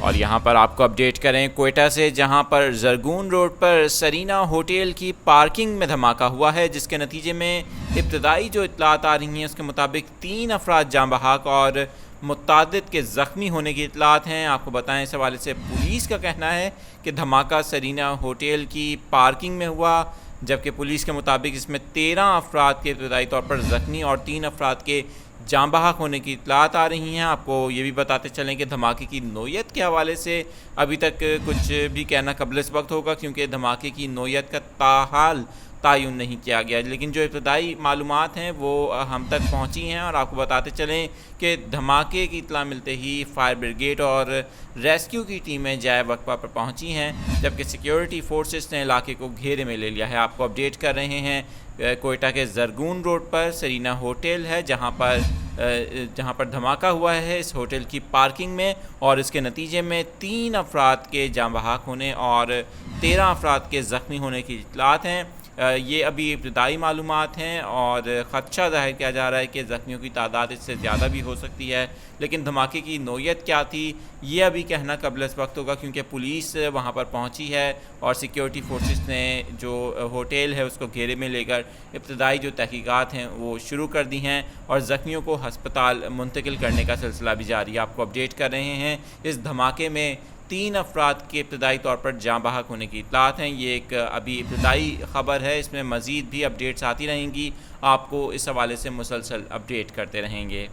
اور یہاں پر آپ کو اپڈیٹ کریں کوئٹہ سے، جہاں پر زرگون روڈ پر سرینا ہوٹل کی پارکنگ میں دھماکہ ہوا ہے، جس کے نتیجے میں ابتدائی جو اطلاعات آ رہی ہیں اس کے مطابق 3 افراد جاں بحق اور متعدد کے زخمی ہونے کی اطلاعات ہیں۔ آپ کو بتائیں اس حوالے سے پولیس کا کہنا ہے کہ دھماکہ سرینا ہوٹل کی پارکنگ میں ہوا، جبکہ پولیس کے مطابق اس میں 13 افراد کے ابتدائی طور پر زخمی اور 3 افراد کے جاں بحق ہونے کی اطلاعات آ رہی ہیں۔ آپ کو یہ بھی بتاتے چلیں کہ دھماکے کی نوعیت کے حوالے سے ابھی تک کچھ بھی کہنا قبل اس وقت ہوگا، کیونکہ دھماکے کی نوعیت کا تاحال تعین نہیں کیا گیا، لیکن جو ابتدائی معلومات ہیں وہ ہم تک پہنچی ہیں۔ اور آپ کو بتاتے چلیں کہ دھماکے کی اطلاع ملتے ہی فائر بریگیڈ اور ریسکیو کی ٹیمیں جائے وقفہ پر پہنچی ہیں، جبکہ سیکیورٹی فورسز نے علاقے کو گھیرے میں لے لیا ہے۔ آپ کو اپڈیٹ کر رہے ہیں کوئٹہ کے زرگون روڈ پر سرینا ہوٹل ہے، جہاں پر دھماکہ ہوا ہے اس ہوٹل کی پارکنگ میں، اور اس کے نتیجے میں 3 افراد کے جاں بحق ہونے اور 13 افراد کے زخمی ہونے کی اطلاعات ہیں۔ یہ ابھی ابتدائی معلومات ہیں اور خدشہ ظاہر کیا جا رہا ہے کہ زخمیوں کی تعداد اس سے زیادہ بھی ہو سکتی ہے، لیکن دھماکے کی نوعیت کیا تھی یہ ابھی کہنا قبل اس وقت ہوگا، کیونکہ پولیس وہاں پر پہنچی ہے اور سیکیورٹی فورسز نے جو ہوٹل ہے اس کو گھیرے میں لے کر ابتدائی جو تحقیقات ہیں وہ شروع کر دی ہیں، اور زخمیوں کو ہسپتال منتقل کرنے کا سلسلہ بھی جاری ہے۔ آپ کو اپڈیٹ کر رہے ہیں اس دھماکے میں 3 افراد کے ابتدائی طور پر جاں بحق ہونے کی اطلاعات ہیں۔ یہ ایک ابھی ابتدائی خبر ہے، اس میں مزید بھی اپڈیٹس آتی رہیں گی، آپ کو اس حوالے سے مسلسل اپڈیٹ کرتے رہیں گے۔